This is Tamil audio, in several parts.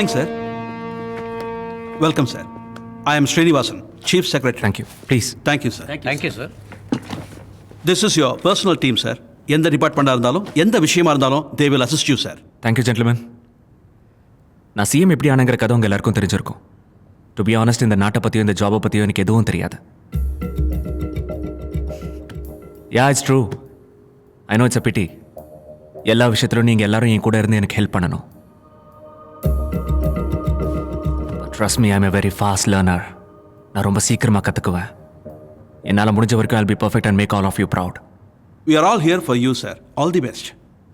Thanks, sir. Welcome, sir. I am Srinivasan, Chief Secretary. Thank you. Please. Thank you, sir. Thank you, sir. This is your personal team, sir. எந்த டிபார்ட்மெண்ட்டாக இருந்தாலும் எந்த விஷயமா இருந்தாலும் they will assist you, sir. Thank you, gentlemen. நான் சிஎம் எப்படி ஆனங்கிற கதை உங்க எல்லாருக்கும் தெரிஞ்சிருக்கும். டு பி ஆனஸ்ட், இந்த நாட்டை பற்றியோ இந்த ஜாபை பற்றியோ எனக்கு எதுவும் தெரியாது. Yeah, it's true. I know it's a pity. எல்லா விஷயத்திலும் நீங்கள் எல்லாரும் என் கூட இருந்து எனக்கு ஹெல்ப் பண்ணணும். Trust me, I am a very fast learner. நான் ரொம்ப சீக்கிரமாக கற்றுக்குவேன். என்னால் முடிஞ்ச வரைக்கும் I'll be perfect and make all of you proud. We are all here for you, sir. All the best.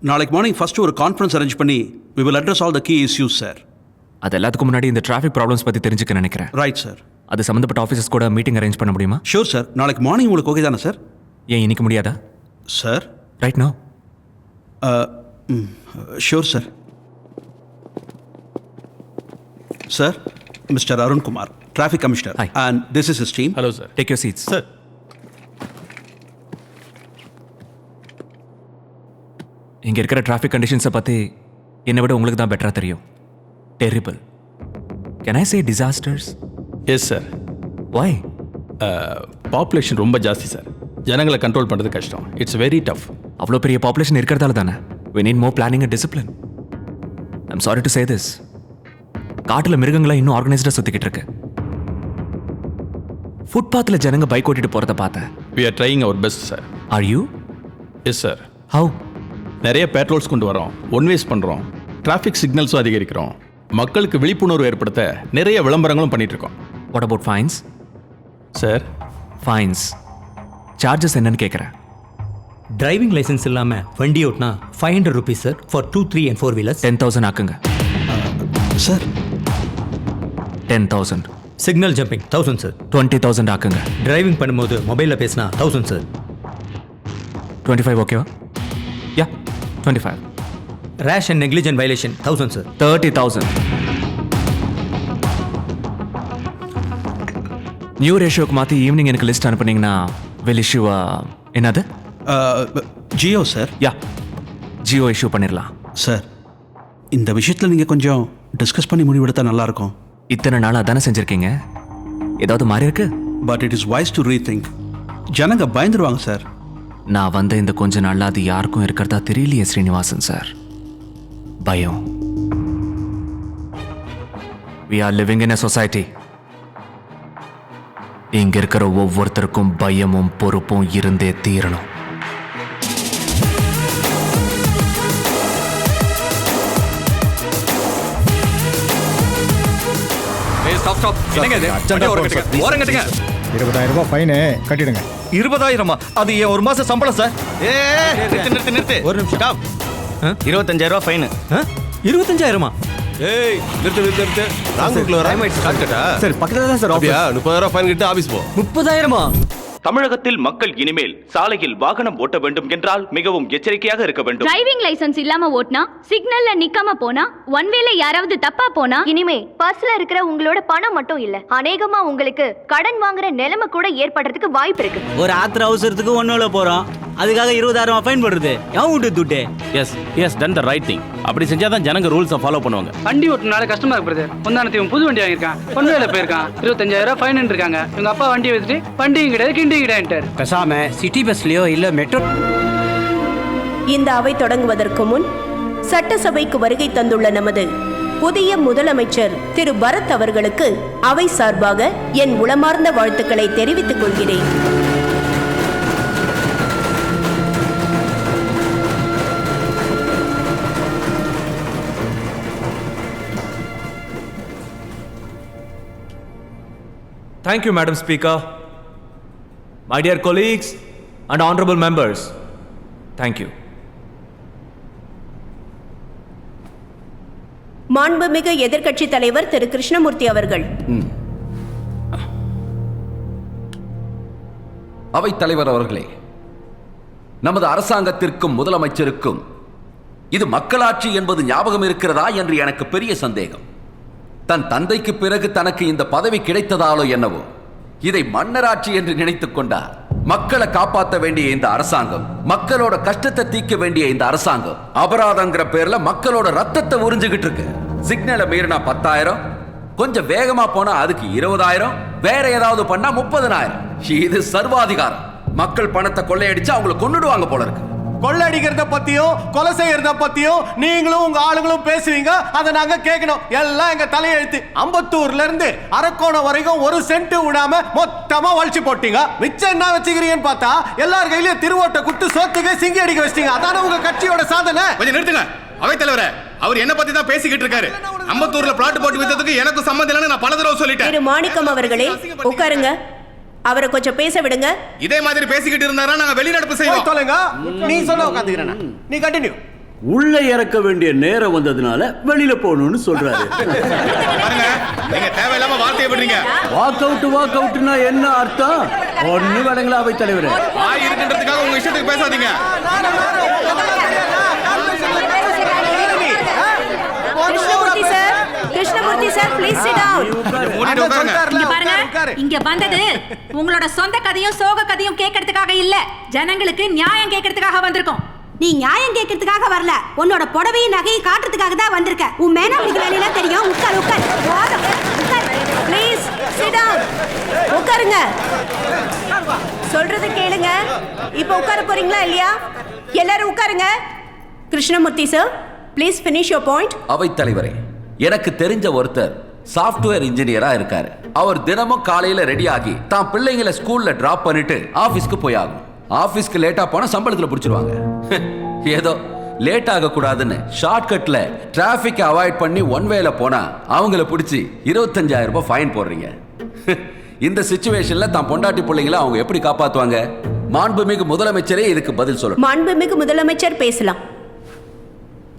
நாளைக்கு மார்னிங் ஃபர்ஸ்ட் ஒரு கான்ஃபரன்ஸ் அரேஞ்ச் பண்ணி we will address all the key issues, sir. அது எல்லாத்துக்கும் முன்னாடி இந்த டிராஃபிக் ப்ராப்ளம்ஸ் பற்றி தெரிஞ்சுக்க நினைக்கிறேன். Right, sir. அது சம்மந்தப்பட்ட ஆஃபீஸஸ் கூட மீட்டிங் அரேஞ்ச் பண்ண முடியுமா? Sure, sir. நாளைக்கு மார்னிங் உங்களுக்கு ஓகே தானே, சார்? ஏன் இன்னைக்கு முடியாதா? Sir, right no. Sure, sir. Sir, mister Arunkumar, traffic commissioner. Hi. And this is his team. Hello, sir. Take your seats. Sir. இங்கே இருக்கிற டிராஃபிக் கண்டிஷன்ஸை பற்றி என்னை விட உங்களுக்கு தான் பெட்டராக தெரியும். Terrible. Can I say disasters? Yes sir. Why? Population ரொம்ப ஜாஸ்தி சார். ஜனங்களை கண்ட்ரோல் பண்ணுறது கஷ்டம். It's very tough. அவ்வளோ பெரிய பாப்புலேஷன் இருக்கிறதால தானே we need more planning and discipline. I'm sorry to say this. காட்டில் மிருகங்களாம் இன்னும் ஆர்கனைஸ்டாக சுற்றிக்கிட்டு இருக்கு. ஃபுட்பாத்தில் ஜனங்க பைக் ஓட்டிட்டு போகிறத பார்த்தேன். We are trying our best sir. Are you? Yes sir. How? நிறைய பேட்ரோல்ஸ் கொண்டு வரோம், ஒன்வேஸ் பண்ணுறோம், டிராஃபிக் சிக்னல்ஸும் அதிகரிக்கிறோம், மக்களுக்கு விழிப்புணர்வு ஏற்படுத்த நிறைய விளம்பரங்களும் பண்ணிட்டு இருக்கோம். What about fines? Sir, fines charges என்னன்னு கேட்குறேன். டிரைவிங் லைசன்ஸ் இல்லாமல் வண்டி ஓட்டினா 500 rupees sir for 2, 3 and 4 wheelers. 10,000 ஆக்குங்க. Sir, 10,000. Signal jumping 1000 sir. 20,000 ஆக்குங்க. Driving பண்ணும்போது மொபைலில் பேசினா 1000 சார். 25 ஓகேவா? யா, 25. ரேஷ் and negligent violation 1000 sir. 30,000. New ரேஷியோக்கு மாற்றி ஈவினிங் எனக்கு லிஸ்ட் அனுப்புனீங்கன்னா வில் இஷ்யூ என்னது? ஜியோ, சார். யா, ஜியோ இஷ்யூ பண்ணிடலாம். சார், இந்த விஷயத்தில் நீங்கள் கொஞ்சம் டிஸ்கஸ் பண்ணி முடிவெடுத்தா நல்லாயிருக்கும். இத்தனை நாளாக தானே செஞ்சுருக்கீங்க, ஏதாவது மாறி இருக்கு? But it is wise to rethink. ஜனங்க பயந்துருவாங்க, சார். நான் வந்த இந்த கொஞ்ச நாளில் அது யாருக்கும் இருக்கிறதா தெரியலையே ஸ்ரீனிவாசன் சார். பயம். We are living in a society. இங்க இருக்கிற ஒவ்வொருத்தருக்கும் பயமும் பொறுப்பும் இருந்தே தீரணும். என்னங்க இது? வண்டி ஓரங்கட்டுங்க. 20,000 ரூபாய் ஃபைனு கட்டிடுங்க. 20,000? அது என் ஒரு மாசம் சம்பளம் சார். நிறுத்து. ஒரு நிமிஷம். 25,000 ரூபாய் ஃபைனு. 25,000? ஏய், நிறுத்து. ராங்கூர்ல வர காட்கட்டா? சார் பக்கத்துல தான் சார் அப்படியா? 30,000 ரூபாய் ஃபைன் கிட்ட ஆபீஸ் போ. 30,000? தமிழகத்தில் மக்கள் இனிமேல் சாலையில் வாகனம் ஓட்ட வேண்டும் என்றால் மிகவும் எச்சரிக்கையாக இருக்க வேண்டும். டிரைவிங் லைசென்ஸ் இல்லாம ஓட்டினா, சிக்னல்ல நிக்காம போனா, ஒன் வேல யாராவது தப்பா போனா, இனிமே பர்ஸ்ல இருக்கிற உங்களோட பணம் மட்டும் இல்ல, அநேகமா உங்களுக்கு கடன் வாங்குற நிலைமை கூட ஏற்படுறதுக்கு வாய்ப்பு இருக்கு. ஒரு ஆத்திர அவசரத்துக்கு ஒன்னோல போறோம், அதுக்காக 20,000 ஃபைன் போடுறது எவன் விட்டு துட்டு? Yes done the right thing. அப்படி செஞ்சாதான் ஜனங்க ரூல்ஸை ஃபாலோ பண்ணுவாங்க. வண்டி ஓட்டுனால கஷ்டமா இருக்கு. முந்தானத்தையும் புது வண்டி வாங்கியிருக்கான், பொன்வேல போயிருக்கான், 25,000 ரூபாய் ஃபைன் இருக்காங்க. இவங்க அப்பா வண்டியை வச்சுட்டு வண்டியும் கிடையாது கிண்டியும் கிடையாது. பேசாம சிட்டி பஸ்லயோ இல்ல மெட்ரோ. இந்த அவை தொடங்குவதற்கு முன் சட்டசபைக்கு வருகை தந்துள்ள நமது புதிய முதலமைச்சர் திரு பரத் அவர்களுக்கு அவை சார்பாக என் உளமார்ந்த வாழ்த்துக்களை தெரிவித்துக் கொள்கிறேன். Thank you, Madam Speaker. My dear colleagues and honorable members, thank you. மாண்புமிகு எதிர்க்கட்சி தலைவர் திரு கிருஷ்ணமூர்த்தி அவர்கள். அவைத் தலைவர் அவர்களே, நமது அரசாங்கத்திற்கும் முதலமைச்சருக்கும் இது மக்களாட்சி என்பது ஞாபகம் இருக்கிறதா என்று எனக்கு பெரிய சந்தேகம். தன் தந்தைக்கு பிறகு தனக்கு இந்த பதவி கிடைத்ததாலோ என்னவோ இதை மன்னராட்சி என்று நினைத்துக் கொண்டார். மக்களை காப்பாற்ற வேண்டிய இந்த அரசாங்கம், மக்களோட கஷ்டத்தை தீர்க்க வேண்டிய இந்த அரசாங்கம் அபராதங்கிற பேர்ல மக்களோட ரத்தத்தை உறிஞ்சுகிட்டு இருக்கு. சிக்னலை மீறினா 10,000, கொஞ்சம் வேகமா போனா அதுக்கு 20,000, வேற ஏதாவது பண்ணா 30,000. இது சர்வாதிகாரம். மக்கள் பணத்தை கொள்ளையடிச்சு அவங்களை கொன்னுடுவாங்க போல இருக்கு. கொள்ளடிக்கிறத பத்தியும் கொலை செய்யறத பத்தியும் நீங்களும் உங்க ஆளுங்களும் பேசுவீங்க, அதை நாங்க கேட்கணும். எல்லாம் எங்க தலையெழுத்து. அம்பத்தூர்ல இருந்து அரக்கோணம் வரைக்கும் ஒரு சென்ட் விடாம மொத்தமா வலிச்சு போட்டீங்க. மிச்சம் என்ன வச்சுக்கிறீங்கன்னு பார்த்தா எல்லார் கையிலயும் திருவோட்டை குட்டு சோத்துக்கு சிங்கி அடிக்க வச்சிட்டீங்க. அதான உங்க கட்சியோட சாதனை. கொஞ்சம் நிறுத்துங்க அவைத்தலைவரே. அவர் என்ன பத்தி தான் பேசிக்கிட்டு இருக்காரு. அம்பத்தூர்ல பிளாட் போட்டு வித்ததுக்கு எனக்கு சம்மந்தம் இல்லைன்னு நான் பல தடவை சொல்லிட்டேன். திரு மாணிக்கம் அவர்களே உட்காருங்க. அவரை கொஞ்சம் பேச விடுங்க. இதே மாதிரி பேசிக்கிட்டு இருந்தாரா நாங்க வெளிநடப்பு செய்வோம். சொல்லுங்க. நீ சொல்ல உட்காந்துக்கிறேன். நீ கண்டினியூ. உள்ள இறக்க வேண்டிய நேரம் வந்ததுனால வெளியில போகணும்னு சொல்றாரு. பாருங்க, நீங்க தேவையில்லாம வார்த்தையை விடுறீங்க. வாக் அவுட்னா என்ன அர்த்தம்? ஒண்ணு வழங்கல அவை தலைவரே. வாய் இருக்குன்றதுக்காக உங்க இஷ்டத்துக்கு பேசாதீங்க. Krishnamurthy sir please sit down. இங்க பாருங்க, இங்க வந்தது உங்களோட சொந்த கதையும் சோக கதையும் கேட்கறதுக்காக இல்ல, ஜனங்களுக்கு நியாயம் கேட்கறதுக்காக வந்திருக்கோம். நீ நியாயம் கேட்கறதுக்காக வரல, உன்னோட புடவையும் நகையும் காட்டுறதுக்காக தான் வந்திருக்க. உன் மேனவனுக்கு வேலையில தெரியும். உட்கார் உட்கார் ப்ளீஸ் சிட் டவுன். உட்காருங்க. சொல்றது கேளுங்க. இப்போ உட்கார போறீங்களா இல்லையா? எல்லாரும் உட்காருங்க. Krishnamurthy sir please finish your point. அவை தலைவரே, எனக்கு தெரிஞ்ச ஒருத்தர் சாஃப்ட்வேர் இன்ஜினியரா இருக்காரு. அவர் தினமும் காலையில ரெடி ஆகி தான் பிள்ளைங்களை ஸ்கூல்ல டிராப் பண்ணிட்டு ஆபீஸ்க்கு போய் ஆகும். ஆபீஸ்க்கு லேட்டா போனா சம்பளத்துல பிடிச்சிருவாங்க. ஏதோ லேட் ஆக கூடாதுன்னு ஷார்ட்கட்ல டிராபிக் அவாய்ட் பண்ணி ஒன் வேல போனா அவங்கள பிடிச்சி 25,000 ரூபாய் ஃபைன் போடுறீங்க. இந்த சிச்சுவேஷன்ல தான் பொண்டாட்டி பிள்ளைங்களை அவங்க எப்படி காப்பாத்துவாங்க? மாண்புமிகு முதலமைச்சரே இதுக்கு பதில் சொல்லணும். மாண்புமிகு முதலமைச்சர் பேசலாம்.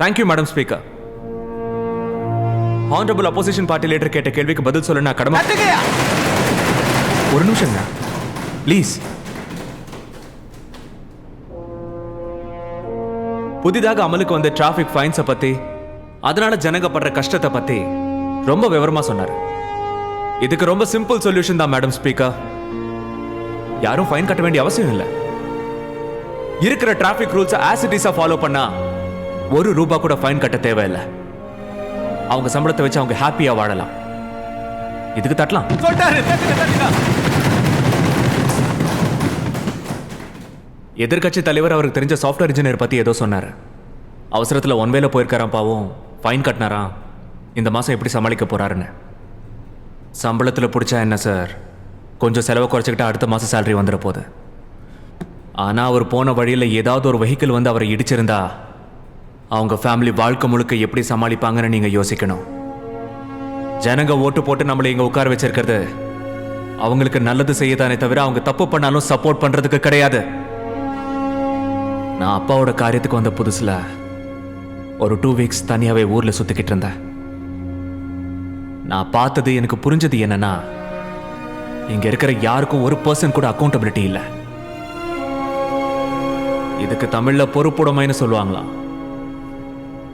Thank you madam speaker. Honourable opposition party leader கேட்ட கேள்விக்கு பதில் சொல்ல நான் கடமை. ஒரு நிமிஷங்க ப்ளீஸ். புதிதாக அமலுக்கு வந்த டிராஃபிக் ஃபைன்ஸை பத்தி, அதனால ஜனங்க படுற கஷ்டத்தை பத்தி ரொம்ப விவரமா சொன்னார். இதுக்கு ரொம்ப சிம்பிள் சொல்யூஷன் தான் மேடம் ஸ்பீக்கர். யாரும் ஃபைன் கட்ட வேண்டிய அவசியம் இல்லை. இருக்கிற traffic rules as it is follow பண்ணா ₹1 கூட ஃபைன் கட்ட தேவையில்லை. அவங்க சம்பளத்தை வச்சு அவங்க ஹாப்பியா வாழலாம். இதுக்கு தட்டலாம். எதிர்கட்சி தலைவர் அவருக்கு தெரிஞ்ச சாஃப்ட்வேர் இன்ஜினியர் பத்தி ஏதோ சொன்னாரு. அவசரத்துல ஒன் வேல போயிருக்காராம், பாவம் ஃபைன் கட்டினாராம். இந்த மாசம் எப்படி சமாளிக்க போறாருன்னு. சம்பளத்துல பிடிச்சா என்ன சார், கொஞ்சம் செலவை குறைச்சிக்கிட்டா அடுத்த மாசம் சேலரி வந்துட போகுது. ஆனா அவர் போன வழியில் ஏதாவது ஒரு வெஹிக்கிள் வந்து அவரை இடிச்சிருந்தா அவங்க ஃபேமிலி வாழ்க்கை முழுக்க எப்படி சமாளிப்பாங்கன்னு நீங்க யோசிக்கணும். ஜனங்க ஓட்டு போட்டு நம்மளை இங்க உட்கார வச்சிருக்கிறது அவங்களுக்கு நல்லது செய்யதானே தவிர அவங்க தப்பு பண்ணாலும் சப்போர்ட் பண்றதுக்கு கிடையாது. நான் அப்பாவோட காரியத்துக்கு வந்த புதுசுல ஒரு 2 வீக்ஸ் தனியாவே ஊர்ல சுத்திக்கிட்டு இருந்தேன். நான் பார்த்தது, எனக்கு புரிஞ்சது என்னன்னா, இங்க இருக்கிற யாருக்கும் 1% கூட அக்கௌண்டபிலிட்டி இல்லை. இதுக்கு தமிழ்ல பொறுப்புடைமைன்னு சொல்லுவாங்களாம்.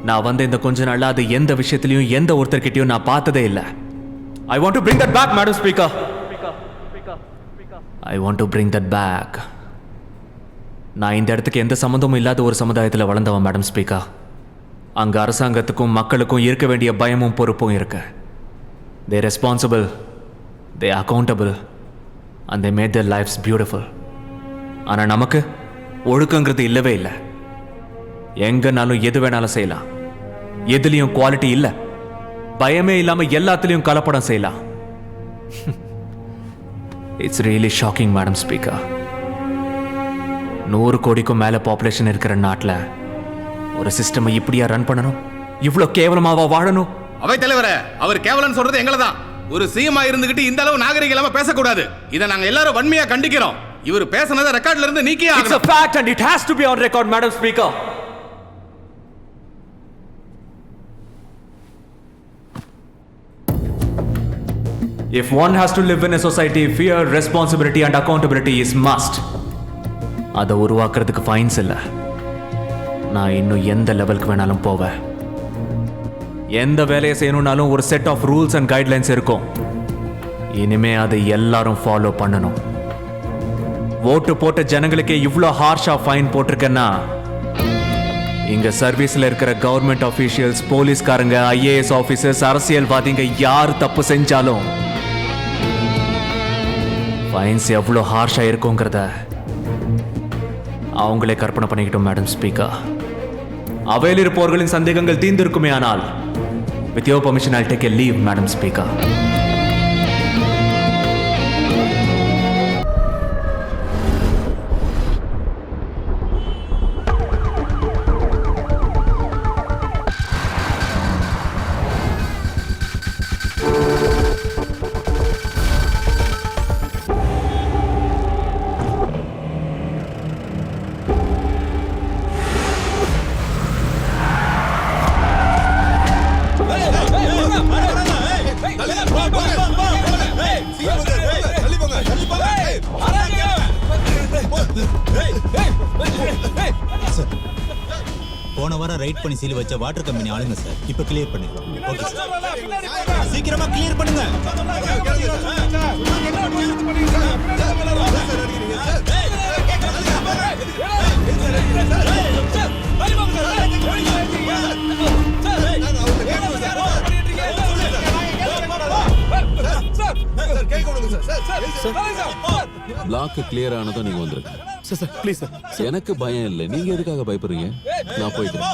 நான் வந்து இந்த கொஞ்ச நாள்ல அது எந்த விஷயத்திலையும் எந்த ஒருத்தர்கிட்டயும் நான் பார்த்ததே இல்லை. I want to bring that back, Madam Speaker. I want to bring that back. நான் இந்த இடத்துக்கு எந்த சம்மந்தமும் இல்லாத ஒரு சமுதாயத்தில் வளர்ந்தவன் மேடம் ஸ்பீக்கர். அங்க அரசாங்கத்துக்கும் மக்களுக்கும் இருக்க வேண்டிய பயமும் பொறுப்பும் இருக்கு. They responsible, they accountable, and they made their lives beautiful. ஆனா நமக்கு ஒழுக்கங்கிறது இல்லவே இல்லை. எங்கனாலும் எது வேணாலும் செய்யலாம். எதுலயும் குவாலிட்டி இல்ல. பயமே இல்லாம எல்லாத்துலயும் கலப்படம் செய்யலாம். It's really shocking madam speaker. 100 கோடிக்கும் மேல பாப்புலேஷன் இருக்கிற நாட்டில் ஒரு சிஸ்டம் இப்படியா ரன் பண்ணணும்? இவ்வளவு கேவலமாவா வாழணும்? அவை தலைவரே, அவர் கேவலன்னு சொல்றது எங்களை தான். ஒரு சிஎம் இருந்துகிட்டு இந்த அளவு நாகரிகம் இல்லாம பேசக்கூடாது. இதை நாங்க எல்லாரும் வன்மையா கண்டிக்கிறோம். இவர் பேசினதை ரெக்கார்ட்ல இருந்து நீக்கியே ஆகணும். It's a fact and it has to be on record, Madam Speaker. If one has to live in a society, fear, responsibility and accountability is must. அதை உருவாக்குறதுக்கு ஃபைன்ஸ் இல்லை. நான் இன்னும் எந்த லெவலுக்கு வேணாலும் போவேன். எந்த வேலையை செய்யணும்னாலும் ஒரு set of rules and guidelines இருக்கும். இனிமே அதை எல்லாரும் ஃபாலோ பண்ணணும். ஓட்டு போட்ட ஜனங்களுக்கே இவ்வளோ ஹார்ஷா ஃபைன் போட்டிருக்கேன்னா இங்க சர்வீஸ்ல இருக்கிற கவர்மெண்ட் அஃபீஷியல்ஸ், போலீஸ்காரங்க, IAS ஆபீசர்ஸ், அரசியல்வாதிங்க யார் தப்பு செஞ்சாலும் ஃபைன்ஸ் எவ்வளோ ஹார்ஷா இருக்குங்கிறத அவங்களே கற்பனை பண்ணிக்கிட்டோம் மேடம் ஸ்பீக்கர். அவையில் இருப்பவர்களின் சந்தேகங்கள் தீர்ந்திருக்குமே. ஆனால் with your permission I'll take a leave, madam speaker. போன வாரம் ரைட் பண்ணி சீல் வச்ச வாட்டர் கம்பெனி ஆளுங்க சார். இப்போ கிளியர் பண்ணிடுறோம். ஓகே சார், சீக்கிரமா கிளியர் பண்ணுங்க. பிளாக் கிளியர் ஆனதும் நீங்க வந்துருங்க. Sir sir please sir. எனக்கு பயம் இல்லை, நீங்க எதுக்காக பயப்படுறீங்க? நான் போய்க்கிறேன்.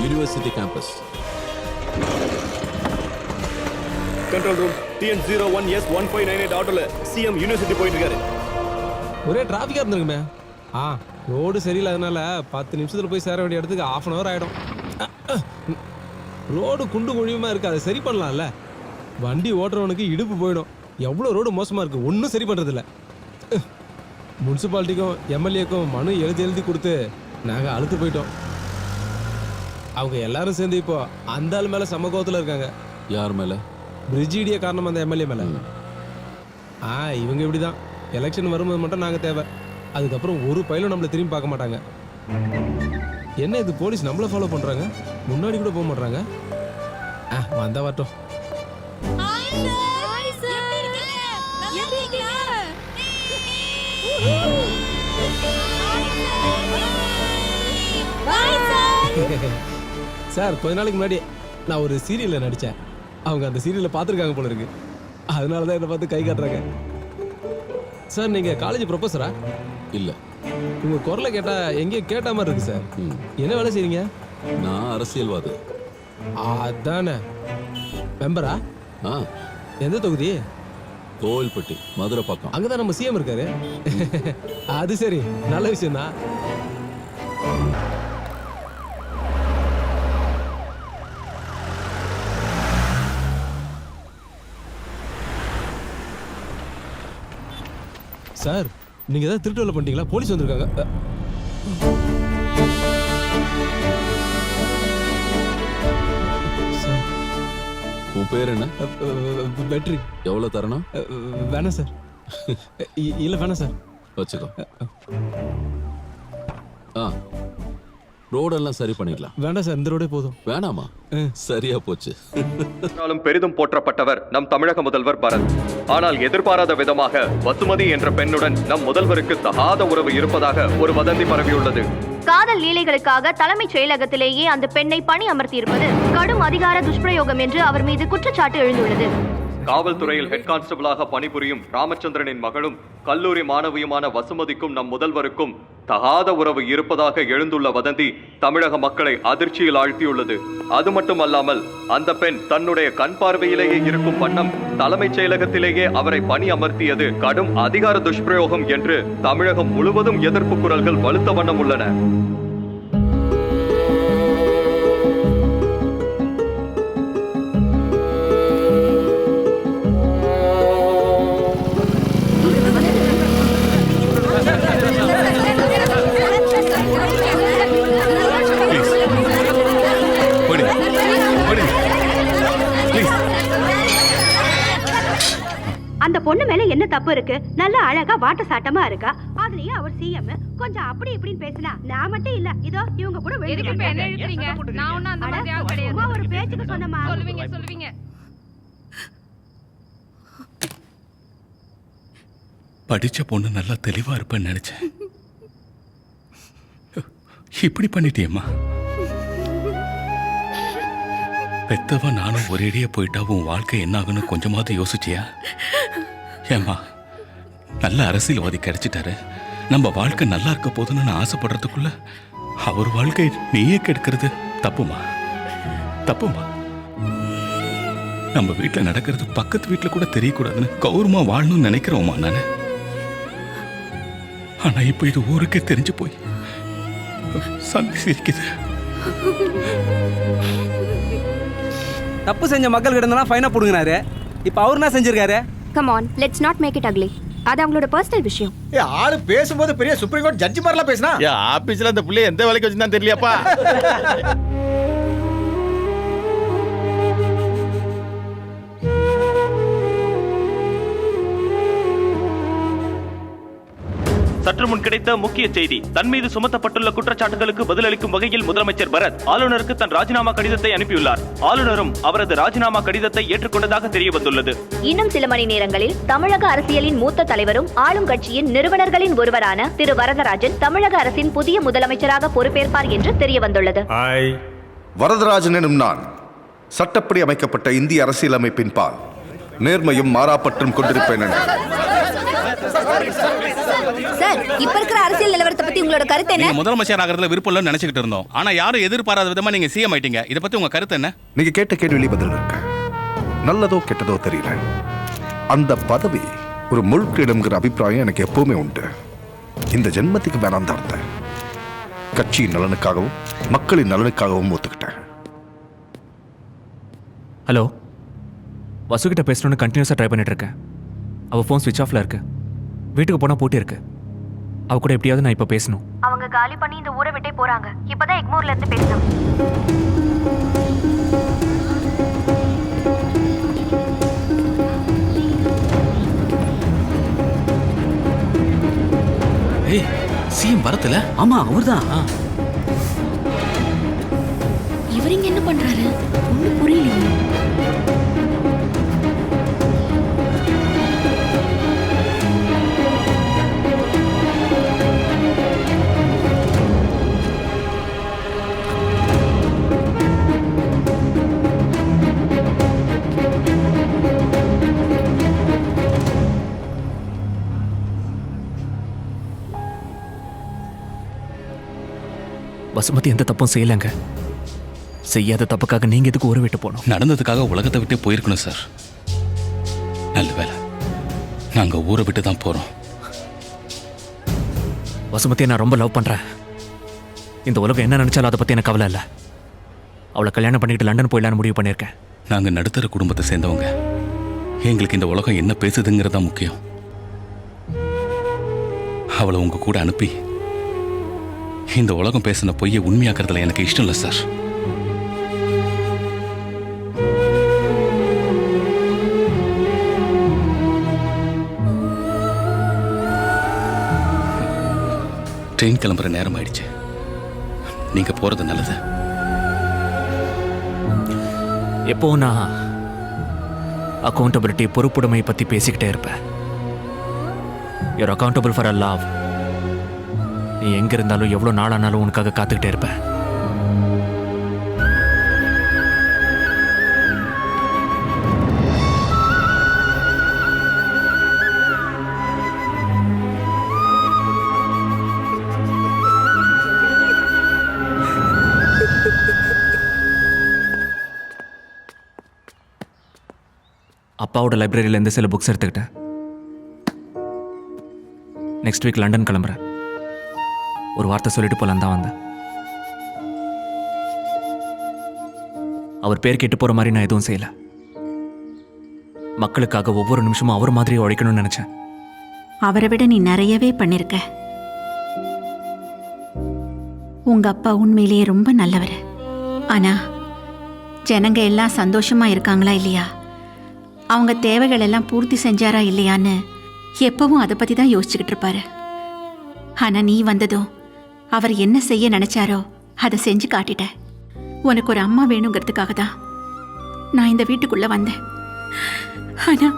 University campus. Control room TN01S1598 ஆட்டோல CM யூனிவர்சிட்டி போயிட்டு இருக்காரு. ஒரே டிராஃபிக்கா இருந்திருக்குமே. ரோடு சரியில்லாதனால 10 நிமிஷத்துல போய் சேர வேண்டிய இடத்துக்கு 1/2 hour ஆயிடும். ரோடு குண்டு குழியுமா இருக்கு, அதை சரி பண்ணலாம்ல. வண்டி ஓட்டுறவனுக்கு இடுப்பு போயிடும். எவ்வளோ ரோடு மோசமா இருக்கு, ஒன்றும் சரி பண்றது இல்லை. முனிசிபாலிட்டிக்கும் MLAக்கும் மனு எழுதி கொடுத்து நாங்கள் அழுத்து போயிட்டோம். அவங்க எல்லாரும் சேர்ந்து இப்போ அந்த ஆள் மேல சமகோத்துல இருக்காங்க. யார் மேல? பிரிட்ஜிடிய காரணம் அந்த MLA மேல. இவங்க இப்படிதான். எலெக்ஷன் வரும்போது மட்டும் நாங்க தேவை, அதுக்கப்புறம் ஒரு பயிலும் நம்மளை திரும்பி பார்க்க மாட்டாங்க. என்ன இது, போலீஸ் நம்மள ஃபாலோ பண்றாங்க, முன்னாடி கூட போக மாட்டாங்க. வந்தா வரட்டும். சார், கொஞ்ச நாளைக்கு முன்னாடி நான் ஒரு சீரியல்ல நடிச்சேன். அவங்க அந்த சீரியல்ல பார்த்துருக்காங்க போல இருக்கு, அதனால தான் என்னை பார்த்து கை காட்டுறாங்க. சார், நீங்க காலேஜ் ப்ரொஃபஸரா? இல்ல. உங்க குரலை கேட்டா எங்கேயும் கேட்ட மாதிரி இருக்கு சார். என்ன வேலை செய்றீங்க? நான் அரசியல்வாதி. அதானே. மெம்பரா? எந்த தொகுதி? கோவில்பட்டி, மதுரை பக்கம். அங்கதான் நம்ம CM இருக்காரு. அது சரி, நல்ல விஷயம் தான். சார், நீங்க ஏதாவது திருட்டு வேலை பண்ணிட்டீங்களா? போலீஸ் வந்திருக்காங்க. உன் பேர் என்ன? வெற்றி. எவ்வளவு தரணும்? வேணாம் சார். இல்ல வேணாம் சார். வச்சுக்கோ. ரோடெல்லாம் சரி பண்ணிடலாம். வேண்டாம் சார், இந்த ரோடே போதும். வேணாமா? சரியா போச்சு. பெரிதும் போற்றப்பட்டவர் நம் தமிழக முதல்வர் பரத். ஆனால் எதிர்பாராத விதமாக வசுமதி என்ற பெண்ணுடன் நம் முதல்வருக்கு தகாத உறவு இருப்பதாக ஒரு வதந்தி பரவியுள்ளது. காதல் லீலைகளுக்காக தலைமைச் செயலகத்திலேயே அந்த பெண்ணை பணி அமர்த்தியிருப்பது கடும் அதிகார துஷ்பிரயோகம் என்று அவர் மீது குற்றச்சாட்டு எழுந்துள்ளது. காவல்துறையில் ஹெட் கான்ஸ்டபிளாக பணிபுரியும் ராமச்சந்திரனின் மகளும் கல்லூரி மாணவியுமான வசுமதிக்கும் நம் முதல்வருக்கும் தகாத உறவு இருப்பதாக எழுந்துள்ள வதந்தி தமிழக மக்களை அதிர்ச்சியில் ஆழ்த்தியுள்ளது. அது மட்டுமல்லாமல் அந்த பெண் தன்னுடைய கண் பார்வையிலேயே இருக்கும் வண்ணம் தலைமைச் செயலகத்திலேயே அவரை பணி அமர்த்தியது கடும் அதிகார துஷ்பிரயோகம் என்று தமிழகம் முழுவதும் எதிர்ப்பு குரல்கள் வலுத்த வண்ணம் உள்ளன. அந்த பொண்ணு மேல என்ன தப்பு இருக்கு? நல்ல அழகா வாட்ட சாட்டமா இருக்கா. அதுலயும் அவர் சிஎம். கொஞ்சம் அப்படி இப்படின்னு பேசினா நான் மட்டும் இல்ல, இதோ இவங்க கூட ஒரு பேச்சுக்கு சொன்னமா. சொல்லுவீங்க. படிச்ச பொண்ணு நல்லா தெளிவா இருப்பேன்னு நினைச்சேன். இப்படி பண்ணிட்டியம்மா. பெத்தவ நானும் ஒரேடியா போயிட்டா உன் வாழ்க்கை என்ன ஆகுன்னு கொஞ்சமாவது யோசிச்சியா? ஏம்மா, நல்ல அரசியல்வாதி கிடைச்சிட்டாரு, நம்ம வாழ்க்கை நல்லா இருக்க போதுன்னு நான் ஆசைப்படுறதுக்குள்ள அவர் வாழ்க்கை நீயே கெடுக்கிறது தப்புமா? தப்புமா? நம்ம வீட்டில் நடக்கிறது பக்கத்து வீட்டில் கூட தெரியக்கூடாதுன்னு கௌரவமா வாழணும்னு நினைக்கிறோமா நானு? ஆனா இப்ப இது ஊருக்கே தெரிஞ்சு போய் சந்தி சிரிக்குது. தப்பு செஞ்ச மக்கள் கிட்ட ஃபைனா போடுங்கறாரு. இப்போ அவர் என்ன செஞ்சிருக்காரு? Come on, let's not make it ugly. அது அவங்களோட பர்சனல் விஷயம். ஆளு பேசும்போது பெரிய சுப்ரீம் கோர்ட் ஜட்ஜி மாதிரிலாம் பேசினா. ஆபீஸ்ல அந்த புள்ளைய எந்த வேலைக்கு வச்சுதான் தெரியலையாப்பா. சற்று முன் கிடைத்த முக்கிய செய்தி. தன் மீது சுமத்தப்பட்டுள்ள குற்றச்சாட்டுகளுக்கு பதிலளிக்கும் வகையில் முதலமைச்சர் பரத் ஆளுநருக்கு தன் ராஜினாமா கடிதத்தை அனுப்பியுள்ளார். ஆளுநரும் அவரது ராஜினாமா கடிதத்தை ஏற்றுக்கொண்டதாக தெரிய வந்துள்ளது. இன்னும் சில மணி நேரங்களில் தமிழக அரசியலின் மூத்த தலைவரும் ஆளும் கட்சியின் நிறுவனர்களின் ஒருவரான திரு வரதராஜன் தமிழக அரசின் புதிய முதலமைச்சராக பொறுப்பேற்பார் என்று தெரிய வந்துள்ளது. வரதராஜன் எனும் நான் சட்டப்படி அமைக்கப்பட்ட இந்திய அரசியலமைப்பின் பால் நேர்மையும் மாறாப்பற்றும் கொண்டிருப்பேன். சார், இப்ப இருக்கிற அரசியல் நிலவரத்தை பத்தி உங்களோட கருத்து என்ன? முதலமைச்சர் ஆகிறதுல விருப்பம் இல்லைன்னு நினைச்சிட்டு இருந்தோம். ஆனா யாரும் எதிர்பாராத விதமா நீங்க சிஎம் ஆயிட்டீங்க. இத பத்தி உங்க கருத்து என்ன? நீங்க கேட்ட கேள்வியிலே பதில் இருக்கு. நல்லதோ கெட்டதோ தெரியல, அந்த பதவி ஒரு முழுக்கிடம்ங்கிற அபிப்பிராயம் எனக்கு எப்பவுமே உண்டு. இந்த ஜென்மத்துக்கு வேணாம் தான் இருந்தேன். கட்சியின் நலனுக்காகவும் மக்களின் நலனுக்காகவும் ஒத்துக்கிட்டேன். ஹலோ, வசுகிட்ட பேசணும்னு கண்டினியூஸாக ட்ரை பண்ணிட்டு இருக்கேன். அவள் ஃபோன் ஸ்விட்ச் ஆஃப்ல இருக்கு. வீட்டுக்கு போனால் போட்டி இருக்கு. அவ கூட எப்படியாவது நான் இப்போ பேசணும். அவங்க காலி பண்ணி இந்த ஊரை விட்டே போறாங்க. இப்பதான் எக்மோர்ல இருந்து பேசுறோம். ஏய், சிஎம் வரதுல? ஆமா, அவர்தான். இவர் இங்க என்ன பண்றாரு? ஒண்ணும் புரியலையே. வசுமதி எந்த தப்பும் செய்யலைங்க. செய்யாத தப்புக்காக நீங்க எதுக்கு ஊரை விட்டு போனோம்? நடந்ததுக்காக உலகத்தை விட்டே போயிருக்கணும் சார். நல்ல வேலை, நாங்க ஊரை விட்டு தான் போறோம். வசுமதியை நான் ரொம்ப லவ் பண்றேன். இந்த உலகம் என்ன நினைச்சாலும் அதை பத்தி எனக்கு கவலை இல்லை. அவளை கல்யாணம் பண்ணிட்டு லண்டன் போயிடலான்னு முடிவு பண்ணியிருக்கேன். நாங்க நடுத்தர குடும்பத்தை சேர்ந்தவங்க. எங்களுக்கு இந்த உலகம் என்ன பேசுதுங்கிறதா முக்கியம். அவளை உங்க கூட அனுப்பி இந்த உலகம் பேசின பொய்யை உண்மையாக்குறதுல எனக்கு இஷ்டம் இல்லை சார். ட்ரெயின் கிளம்புற நேரம் ஆயிடுச்சு. நீங்க போறது நல்லது. எப்போ நான் அக்கௌண்டபிலிட்டி, பொறுப்புடைமை பத்தி பேசிக்கிட்டே இருப்பேன். You're accountable for a love. நீ எங்க இருந்தாலும் எவ்வளவு நாளானாலும் உனக்காக காத்துக்கிட்டே இருப்பேன். அப்பாவோட லைப்ரரியிலேருந்து சில புக்ஸ் எடுத்துக்கிட்டேன். நெக்ஸ்ட் வீக் லண்டன் கிளம்புறேன். ஒரு வார்த்தை சொல்லிட்டு போலாம் தான் வந்தேன். அவர் பேர் கேட்டு போற மாதிரி நான் எதுவும் செய்யல. மக்களுக்காக ஒவ்வொரு நிமிஷமும் அவர் மாதிரி உழைக்கணும்னு நினைச்சேன். அவரை விட நீ நிறையவே பண்ணிருக்க. உங்க அப்பா உண்மையிலேயே ரொம்ப நல்லவர். ஆனா ஜனங்க எல்லாம் சந்தோஷமா இருக்காங்களா இல்லையா அவங்க தேவைகள் எல்லாம் பூர்த்தி செஞ்சாரா இல்லையான்னு எப்பவும் அதை பத்தி தான் யோசிச்சுக்கிட்டு இருப்பாரு. ஆனா நீ வந்ததும் அவர் என்ன செய்ய நினைச்சாரோ அதை செஞ்சு காட்டிட்ட. உனக்கு ஒரு அம்மா வேணுங்கிறதுக்காக தான் நான் இந்த வீட்டுக்குள்ள வந்தேன். ஆனா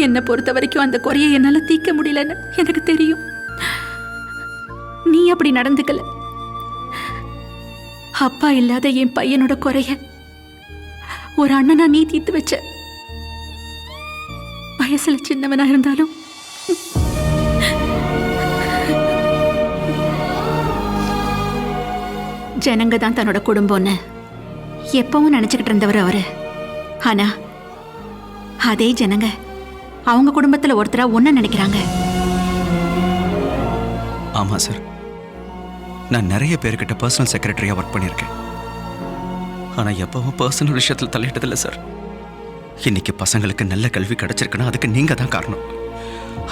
என்னை பொறுத்த வரைக்கும் அந்த குறையை என்னால தீர்க்க முடியலன்னு எனக்கு தெரியும். நீ அப்படி நடந்துக்கல. அப்பா இல்லாத என் பையனோட குறைய ஒரு அண்ணனா நீ தீர்த்து வச்ச. வயசுல சின்னவனா இருந்தாலும் ஜனங்க தான் தன்னோட குடும்பம்னு எப்பவும் நினைச்சுக்கிட்டு இருந்தவர் அவரு. ஆனா அதே ஜனங்க அவங்க குடும்பத்துல ஒருத்தரா ஒன்ன நினைக்கிறாங்க. ஆமா சார், நான் நிறைய பேர்கிட்ட பர்சனல் செக்ரட்டரியா ஒர்க் பண்ணியிருக்கேன். ஆனா எப்பவும் பர்சனல் விஷயத்தில் தலையிட்டதில்லை சார். இன்னைக்கு பசங்களுக்கு நல்ல கல்வி கிடைச்சிருக்குன்னா அதுக்கு நீங்க தான் காரணம்.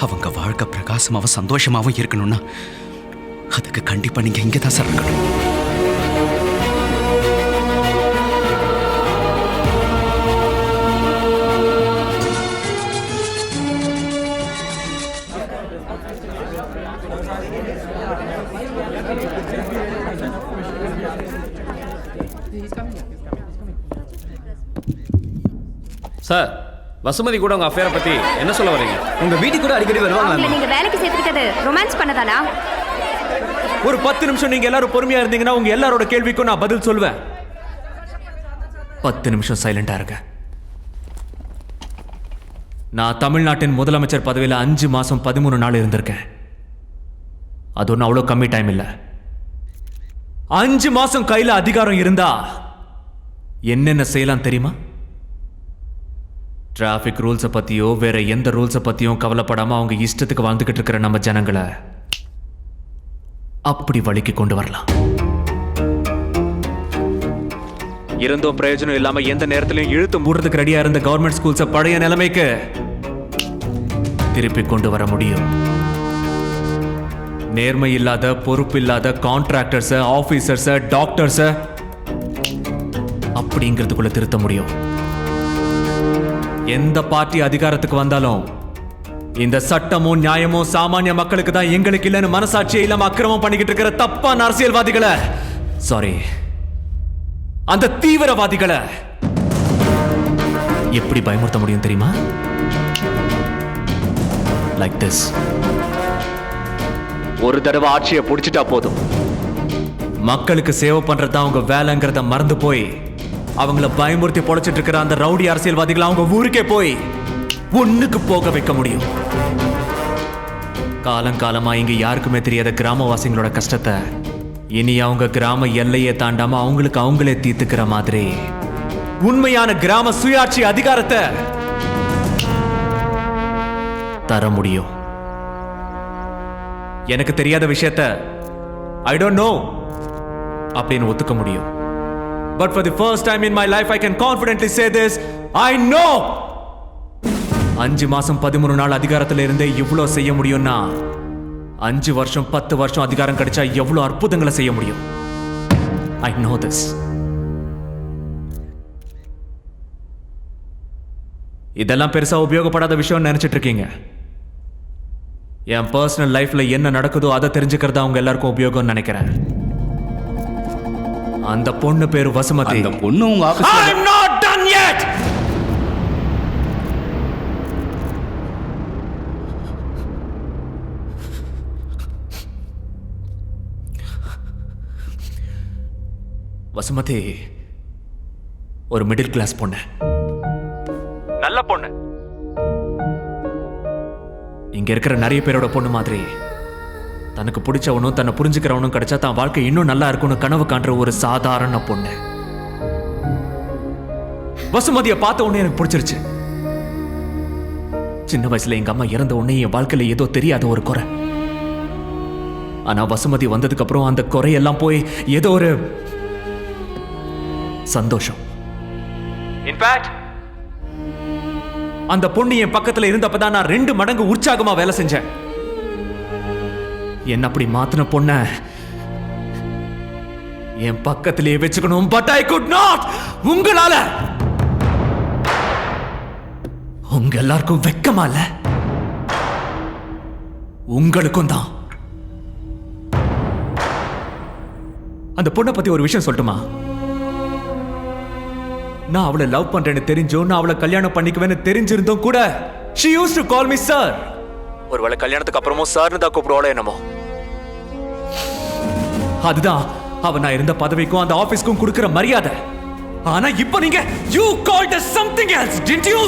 அவங்க வாழ்க்கை பிரகாசமாவும் சந்தோஷமாவும் இருக்கணும்னா அதுக்கு கண்டிப்பா நீங்க இங்கே தான் சார் இருக்கணும். சார், வசுமதி கூட உங்க அஃபேரை பத்தி என்ன சொல்ல வரீங்க? உங்க வீட்டுக்கு கூட அடிக்கடி வருவாங்க. நீங்க வேலைக்கு சேர்த்துக்கிட்டது ரொமான்ஸ் பண்ணதானா? ஒரு 10 நிமிஷம் நீங்க எல்லாரும் பொறுமையா இருந்தீங்கன்னா உங்க எல்லாரோட கேள்விக்கும் நான் பதில் சொல்வேன். 10 நிமிஷம் சைலண்டா இருங்க. நான் தமிழ்நாட்டின் முதலமைச்சர் பதவியில் 5 மாசம் 13 நாள் இருந்திருக்கேன். அது ஒன்றும் அவ்வளோ கம்மி டைம் இல்லை. 5 மாசம் கையில் அதிகாரம் இருந்தா என்னென்ன செய்யலாம் தெரியுமா? டிராஃபிக் ரூல்ஸை பற்றியோ வேற எந்த ரூல்ஸை பற்றியும் கவலைப்படாமல் அவங்க இஷ்டத்துக்கு வாழ்ந்துக்கிட்டு இருக்கிற நம்ம ஜனங்களை அப்படி வழிக்கு கொண்டு வரலாம். இருந்தும் பிரயோஜனம் இல்லாமல் எந்த நேரத்திலையும் இழுத்து மூடுறதுக்கு ரெடியாக இருந்த கவர்மெண்ட் ஸ்கூல்ஸை பழைய நிலைமைக்கு திருப்பி கொண்டு வர முடியும். நேர்மை இல்லாத பொறுப்பு இல்லாத கான்ட்ராக்டர்ஸை, ஆஃபீஸர்ஸை, டாக்டர்ஸை அப்படிங்கிறதுக்குள்ள திருத்த முடியும். எந்த பார்ட்டி அதிகாரத்துக்கு வந்தாலும் இந்த சட்டமும் நியாயமும் சாமானிய மக்களுக்கு தான், எங்களுக்கு இல்லைன்னு மனசாட்சியே இல்லாம அக்கிரமம் பண்ணிக்கிட்டு இருக்கிற தப்பான அரசியல்வாதிகளை, சாரி அந்த தீவிரவாதிகளை எப்படி பயமுறுத்த முடியும் தெரியுமா? Like this. ஒரு தடவை ஆட்சியை பிடிச்சிட்டா போதும். மக்களுக்கு சேவை பண்றதா அவங்க வேலைங்கிறத மறந்து போய் அவங்கள பயமுறுத்தி பொழைச்சிட்டு இருக்கிற அந்த ரவுடி அரசியல்வாதிகளை அவங்க ஊருக்கே போய் ஒண்ணுக்கு போக வைக்க முடியும். காலங்காலமா இங்க யாருக்குமே தெரியாத கிராமவாசிகளோட கஷ்டத்தை இனி அவங்க கிராம எல்லையே தாண்டாம அவங்களுக்கு அவங்களே தீர்த்துக்கிற மாதிரி உண்மையான கிராம சுயாட்சி அதிகாரத்தை தர முடியும். எனக்கு தெரியாத விஷயத்த ஐ டோன்ட் நோ அப்படின்னு ஒத்துக்க முடியும். But for the first time in my life I can confidently say this, I know 5 மாசம் 13 நாள் அதிகாரத்தில் இருந்தே இவ்வளோ செய்ய முடியும்னா 5 வருஷம் 10 வருஷம் அதிகாரம் கிடைச்சா எவ்வளோ அற்புதங்களை செய்ய முடியும். I know this. இதெல்லாம் பெருசா உபயோகப்படாத விஷயம் நினைச்சிட்டு இருக்கீங்க. என் பர்சனல் லைஃப்ல என்ன நடக்குதோ அதை தெரிஞ்சுக்கிறது அவங்க எல்லாருக்கும் உபயோகம் நினைக்கிறேன். அந்த பொண்ணு பேரு வசுமதி. அந்த பொண்ணு உங்க ஆபீஸ்ல I'm not done yet. Vasumathi ஒரு மிடில் கிளாஸ் பொண்ணு, நல்ல பொண்ணு. இங்க இருக்கிற நிறைய பேரோட பொண்ணு மாதிரி தனக்கு பிடிச்சவனும் தன்னை புரிஞ்சுக்கிறவனும் கிடைச்சா தான் வாழ்க்கை இன்னும் நல்லா இருக்கும்னு கனவு காண்ற ஒரு சாதாரண பொண்ணு. வசுமதியை பார்த்த உடனே எனக்கு பிடிச்சிருச்சு. சின்ன வயசுல எங்க அம்மா இறந்த உடனே என் வாழ்க்கையில ஏதோ தெரியாத ஒரு குறை. ஆனா வசுமதி வந்ததுக்கு அப்புறம் அந்த குறையெல்லாம் போய் ஏதோ ஒரு சந்தோஷம். இன்ஃபேக்ட் அந்த பொண்ணு என் பக்கத்துல இருந்தப்பதான் நான் 2 மடங்கு உற்சாகமா வேலை செஞ்சேன். என்ன அப்படி மாத்தின பொண்ண என் பக்கத்திலேயே வச்சுக்கணும். But I could not. உங்களால உங்க எல்லாருக்கும் வெக்கமா இல்ல? உங்களுக்கும் தான். அந்த பொண்ணை பத்தி ஒரு விஷயம் சொல்லட்டுமா? நான் அவளை லவ் பண்றேன்னு தெரிஞ்சோ, நான் அவளை கல்யாணம் பண்ணிக்குவேன்னு தெரிஞ்சிருந்தோம் கூட she used to call me sir. ஒருவேளை கல்யாணத்துக்கு அப்புறமும் சார்னு தான் கூப்பிடுவாளோ என்னமோ. அதுதான் அவ நான் இருந்த பதவிக்கும் அந்த ஆபீஸ்க்கும் கொடுக்கிற மரியாதை. ஆனா இப்ப நீங்க you called us something else, didn't you?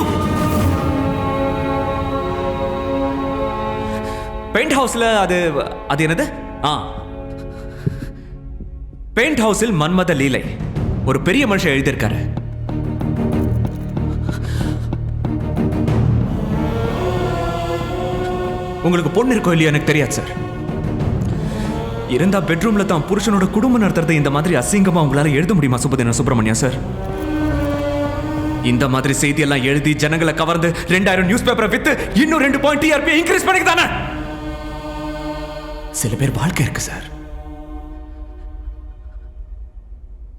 Paint ஹவுஸ்ல அது என்னது? பெயிண்ட் ஹவுஸில் மன்மத லீலை ஒரு பெரிய மனுஷன் எழுதியிருக்காரு. உங்களுக்கு பொண்ணு இருக்கோ இல்லையா எனக்கு தெரியாது சார். இருந்தா பெட்ரூம்ல தான் புருஷனோட குடும்பம் நடத்துறது இந்த மாதிரி அசிங்கமா உங்களால எழுத முடியுமா சுப்பிரமணியம் சார்? இந்த மாதிரி செய்தி எல்லாம் எழுதி ஜனங்களை கவர்ந்து 2000 நியூஸ் பேப்பரை வித்து இன்னும் 2 பாயிண்ட் டிஆர்பி இன்க்ரீஸ் பண்ணிக்கதானே. சில பேர் வாழ்க்கை இருக்கு சார்.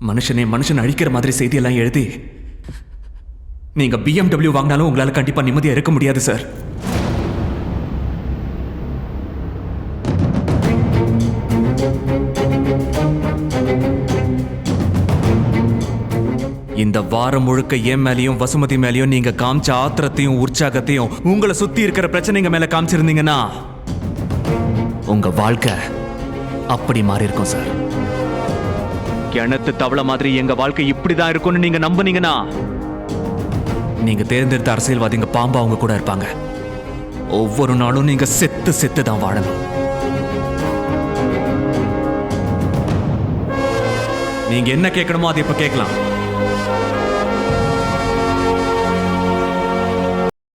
மனுஷன் அழிக்கிற மாதிரி செய்தி எல்லாம் எழுதி நீங்க BMW வாங்கினாலும் உங்களால கண்டிப்பா நிம்மதியா இருக்க முடியாது சார். இந்த வாரம் முழுக்க என் மேலையும் வசுமதி மேலையும் நீங்க காமிச்ச ஆத்திரத்தையும் உற்சாகத்தையும் உங்களை சுத்தி இருக்கிற பிரச்சனைங்க மேல காமிச்சிருந்தீங்கன்னா உங்க வாழ்க்கை அப்படி மாறி இருக்கும் சார். கிணத்து தவளை மாதிரி எங்க வாழ்க்கை இப்படிதான் இருக்கும்னு நீங்க நம்புனீங்கன்னா நீங்க தேர்ந்தெடுத்த அரசியல்வாதிங்க பாம்பா அவங்க கூட இருப்பாங்க. ஒவ்வொரு நாளும் நீங்க செத்து தான் வாழணும். நீங்க என்ன கேட்கணுமோ அதை இப்ப கேட்கலாம்.